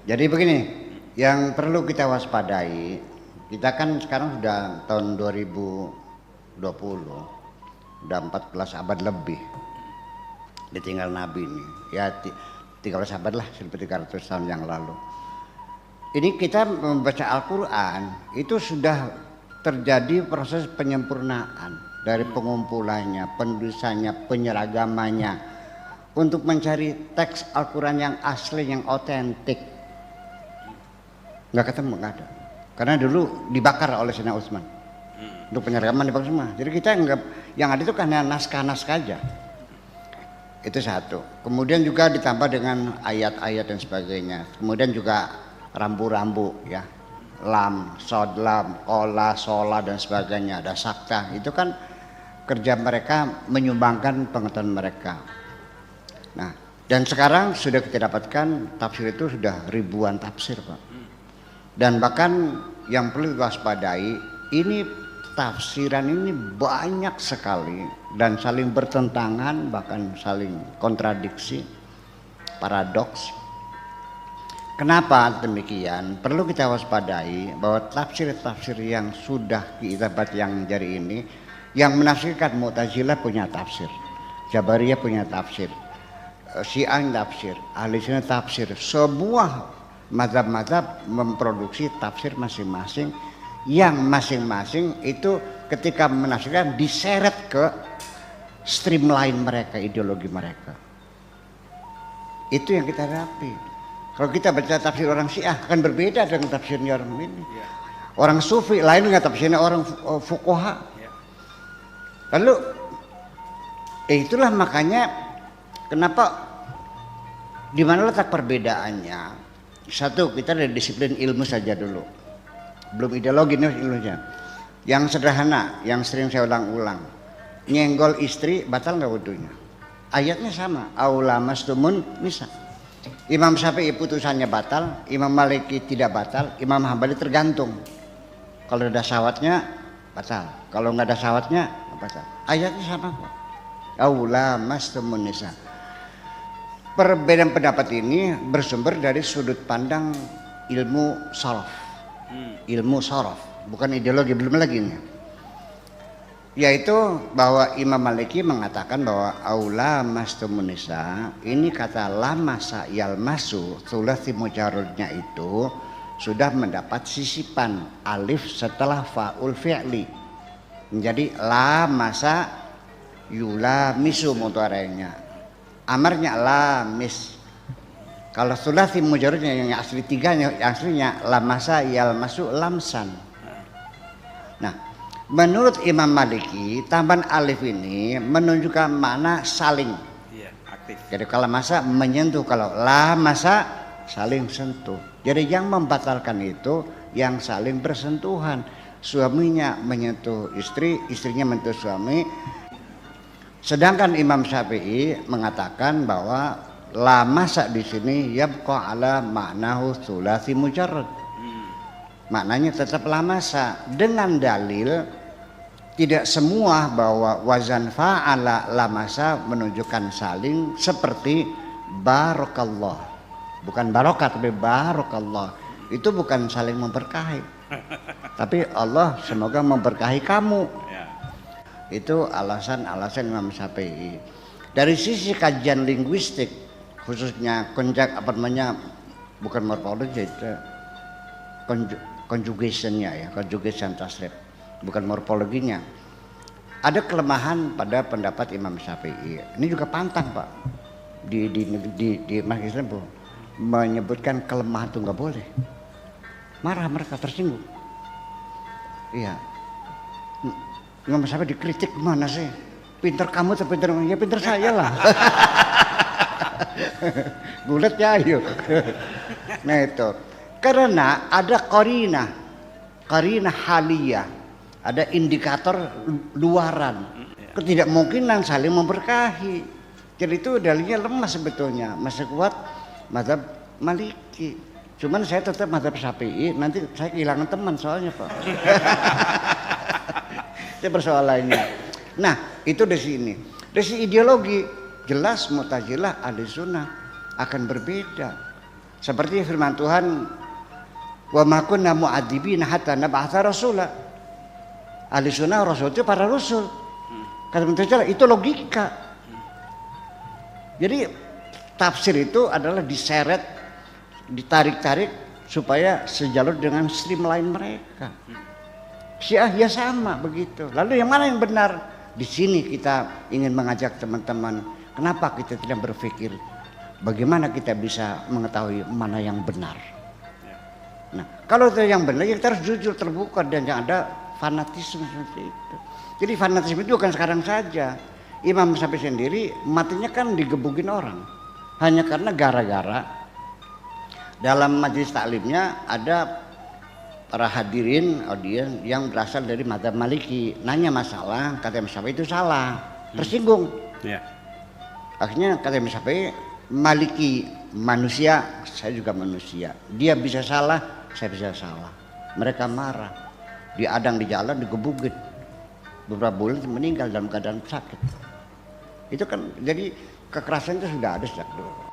Jadi begini, yang perlu kita waspadai, kita kan sekarang sudah tahun 2020, udah 14 abad lebih ditinggal Nabi ini. Ya 13 abad lah, 1300 tahun yang lalu. Ini kita membaca Al-Quran, itu sudah terjadi proses penyempurnaan dari pengumpulannya, penulisannya, penyeragamannya untuk mencari teks Al-Quran yang asli, yang otentik. Nggak ketemu, nggak ada. Karena dulu dibakar oleh Sayyidina Utsman. Untuk penyeragaman dibakar semua. Jadi kita nggak, yang ada itu karena naskah-naskah aja. Itu satu. Kemudian juga ditambah dengan ayat-ayat dan sebagainya. Kemudian juga rambu-rambu ya. Lam, sod lam, kola, sola dan sebagainya. Ada sakta. Itu kan kerja mereka menyumbangkan pengetahuan mereka. Nah, dan sekarang sudah kita dapatkan tafsir itu sudah ribuan tafsir, Pak. Dan bahkan yang perlu diwaspadai, ini tafsiran ini banyak sekali dan saling bertentangan, bahkan saling kontradiksi, paradoks. Kenapa demikian? Perlu kita waspadai bahwa tafsir-tafsir yang sudah kita baca yang jari ini, yang menafsirkan Mu'tazilah punya tafsir, Jabariyah punya tafsir, Syiah tafsir, Ahli Sunnah tafsir, sebuah mazhab-mazhab memproduksi tafsir masing-masing yang masing-masing itu ketika menafsirkan diseret ke streamline mereka, ideologi mereka. Itu yang kita hadapi. Kalau kita baca tafsir orang Syiah akan berbeda dengan tafsirnya orang ini. Orang Sufi lain dengan tafsirnya orang fuqaha. Lalu itulah makanya kenapa di mana letak perbedaannya? Satu, kita dari disiplin ilmu saja dulu, belum ideologi nih ilmunya. Yang sederhana, yang sering saya ulang-ulang, nyenggol istri batal nggak wudunya? Ayatnya sama, aula mastumun nisa. Imam Syafi'i putusannya batal, Imam Maliki tidak batal, Imam Hambali tergantung. Kalau ada syahwatnya batal, kalau nggak ada syahwatnya batal. Ayatnya sama kok, aula mastumun nisa. Perbedaan pendapat ini bersumber dari sudut pandang ilmu sharaf, ilmu sharaf, bukan ideologi, belum lagi nih. Yaitu bahwa Imam Maliki mengatakan bahwa aula mastumunisa ini kata lamasa yalmasu sulasi mujarrodnya itu sudah mendapat sisipan alif setelah faul fi'li menjadi lamasa yulamisu mudhari'nya. Amarnya lamis. Kalau sulasi mujarrodnya yang asli tiganya, yang aslinya lamasa yalmasu lamsan. Nah, menurut Imam Maliki tambahan alif ini menunjukkan makna saling. Iya, aktif. Jadi kalau masa menyentuh, kalau lamasa saling sentuh. Jadi yang membatalkan itu yang saling bersentuhan. Suaminya menyentuh istri, istrinya menyentuh suami. Sedangkan Imam Syafi'i mengatakan bahwa la masa di sini yabqa ala maknahu tsulasi mujarrad. Maknanya tetap la masa dengan dalil tidak semua bahwa wazan fa'ala la masa menunjukkan saling seperti barakallah. Bukan barokah tapi barakallah. Itu bukan saling memberkahi. Tapi Allah semoga memberkahi kamu. Itu alasan-alasan Imam Syafi'i. Dari sisi kajian linguistik, khususnya bukan morfologi, conjugationnya ya, conjugation tasrif, bukan morfologinya. Ada kelemahan pada pendapat Imam Syafi'i. Ini juga pantang, Pak, di Majelis Ilmu menyebutkan kelemahan itu nggak boleh. Marah mereka, tersinggung. Iya. Imam Syafi'i dikritik, mana sih? Pinter kamu atau pinter? Ya pinter saya lah. Gulat ya ayo. Nah itu. Karena ada qarina haliyah. Ada indikator luaran. Ketidakmungkinan saling memberkahi. Jadi itu dalilnya lemah sebetulnya. Masih kuat mazhab Maliki. Cuman saya tetap mazhab Syafi'i. Nanti saya kehilangan teman soalnya, Pak. Itu persoalannya. Nah, itu dari sini. Dari sisi ideologi, jelas Mu'tazilah Ahli Sunnah akan berbeda. Seperti firman Tuhan, wa ma kunna mu'adzibina hatta nab'atsa rasula. Ahli sunnah rasul itu para rasul. Kata Menteri itu logika. Jadi tafsir itu adalah diseret, ditarik-tarik supaya sejalur dengan streamline mereka. Syiah ya sama begitu. Lalu yang mana yang benar? Di sini kita ingin mengajak teman-teman, kenapa kita tidak berpikir bagaimana kita bisa mengetahui mana yang benar. Nah, kalau itu yang benar, ya kita harus jujur, terbuka, dan jangan ada fanatisme seperti itu. Jadi fanatisme itu bukan sekarang saja. Imam Syafi'i sendiri matinya kan digebukin orang hanya karena gara-gara dalam majelis taklimnya ada para hadirin audien yang berasal dari mazhab Maliki, nanya masalah, kata Imam Syafi'i itu salah, tersinggung. Akhirnya kata Imam Syafi'i, Maliki manusia, saya juga manusia, dia bisa salah, saya bisa salah. Mereka marah, diadang di jalan, digebukin, beberapa bulan meninggal dalam keadaan sakit. Itu kan jadi kekerasan itu sudah ada sejak dulu.